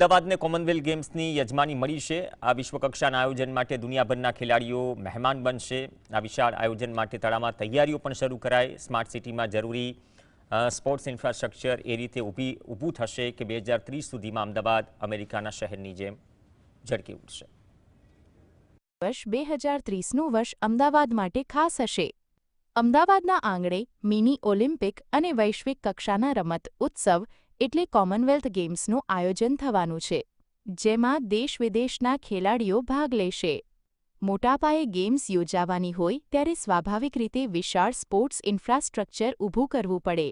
અમદાવાદને કોમનવેલ્થ ગેમ્સની યજમાની મળી છે। આ વિશ્વકક્ષાના આયોજન માટે દુનિયાભરના ખેલાડીઓ મહેમાન બનશે। આ વિશાળ આયોજન માટે તડામાર તૈયારીઓ પણ શરૂ કરાઈ। સ્માર્ટ સિટીમાં જરૂરી સ્પોર્ટ્સ ઇન્ફ્રાસ્ટ્રક્ચર એ રીતે ઊભું થશે કે 2030 સુધીમાં અમદાવાદ અમેરિકાના શહેરની જેમ ઝળકી ઉઠશે। વર્ષ 2030નું વર્ષ અમદાવાદ માટે ખાસ હશે। અમદાવાદના આંગણે મિની ઓલિમ્પિક અને વૈશ્વિક કક્ષાના રમત ઉત્સવ એટલે કોમનવેલ્થ ગેમ્સનું આયોજન થવાનું છે, જેમાં દેશ-વિદેશના ખેલાડીઓ ભાગ લેશે। મોટા પાયે ગેમ્સ યોજાવાની હોય ત્યારે સ્વાભાવિક રીતે વિશાળ સ્પોર્ટ્સ ઇન્ફ્રાસ્ટ્રક્ચર ઊભું કરવું પડે।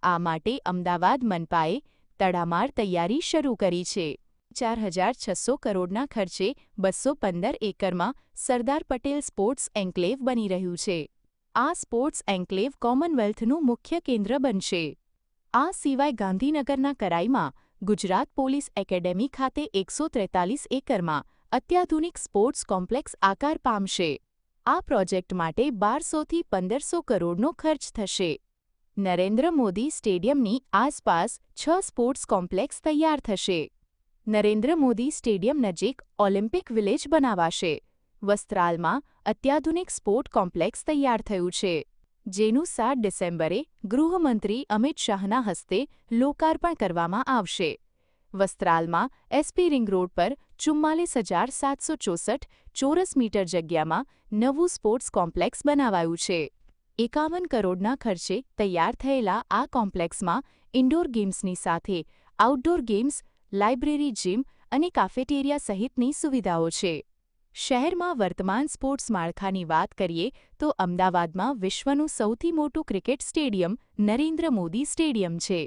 આ માટે અમદાવાદ મનપાએ તડામાર તૈયારી શરૂ કરી છે। 4,600 કરોડના ખર્ચે 215 એકરમાં સરદાર પટેલ સ્પોર્ટ્સ એન્ક્લેવ બની રહ્યું છે। આ સ્પોર્ટ્સ એન્ક્લેવ કોમનવેલ્થનું મુખ્ય કેન્દ્ર બનશે। આ સિવાય ગાંધીનગરના કરાઈમાં ગુજરાત પોલીસ એકેડેમી ખાતે 143 એકરમાં અત્યાધુનિક સ્પોર્ટ્સ કોમ્પ્લેક્સ આકાર પામશે। આ પ્રોજેક્ટ માટે 1200થી 1500 કરોડનો ખર્ચ થશે। નરેન્દ્ર મોદી સ્ટેડિયમની આસપાસ 6 સ્પોર્ટ્સ કોમ્પ્લેક્સ તૈયાર થશે। નરેન્દ્ર મોદી સ્ટેડિયમ નજીક ઓલિમ્પિક વિલેજ બનાવાશે। વસ્ત્રાલમાં અત્યાધુનિક સ્પોર્ટ કોમ્પ્લેક્સ તૈયાર થયું છે, જેનું 7 ડિસેમ્બરે ગૃહમંત્રી અમિત શાહના હસ્તે લોકાર્પણ કરવામાં આવશે। વસ્ત્રાલમાં એસપી રિંગ રોડ પર 44,764 ચોરસ મીટર જગ્યામાં નવું સ્પોર્ટ્સ કોમ્પ્લેક્સ બનાવાયું છે। 51 કરોડના ખર્ચે તૈયાર થયેલા આ કોમ્પ્લેક્સમાં ઇન્ડોર ગેમ્સની સાથે આઉટડોર ગેમ્સ, લાઇબ્રેરી, જીમ અને કાફેટેરિયા સહિતની સુવિધાઓ છે। શહેરમાં વર્તમાન સ્પોર્ટ્સ માળખાની વાત કરીએ તો અમદાવાદમાં વિશ્વનું સૌથી મોટું cricket stadium Narendra Modi stadium છે।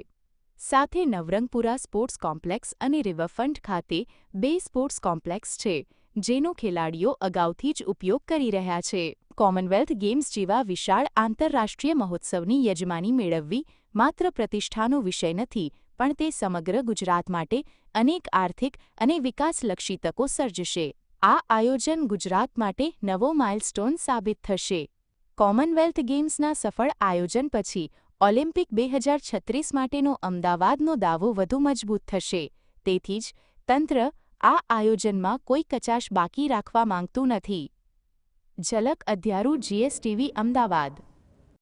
સાથે નવરંગપુરા સ્પોર્ટ્સ કોમ્પ્લેક્સ અને રિવરફ્રન્ટ ખાતે 2 સ્પોર્ટ્સ કોમ્પ્લેક્સ છે, જેનો ખેલાડીઓ અગાઉથી જ ઉપયોગ કરી રહ્યા છે। કોમનવેલ્થ ગેમ્સ જેવા વિશાળ આંતરરાષ્ટ્રીય મહોત્સવની યજમાની મેળવવી માત્ર પ્રતિષ્ઠાનો વિષય નથી, પણ તે સમગ્ર ગુજરાત માટે અનેક આર્થિક અને વિકાસલક્ષી તકો સર્જશે। આ આયોજન ગુજરાત માટે નવો માઇલસ્ટોન સાબિત થશે। કોમનવેલ્થ ગેમ્સના સફળ આયોજન પછી ઓલિમ્પિક 2036 માટેનો અમદાવાદનો દાવો વધુ મજબૂત થશે। તેથી જ તંત્ર આ આયોજનમાં કોઈ કચાશ બાકી રાખવા માંગતું નથી। ઝલક અધ્યારું, GSTV, અમદાવાદ।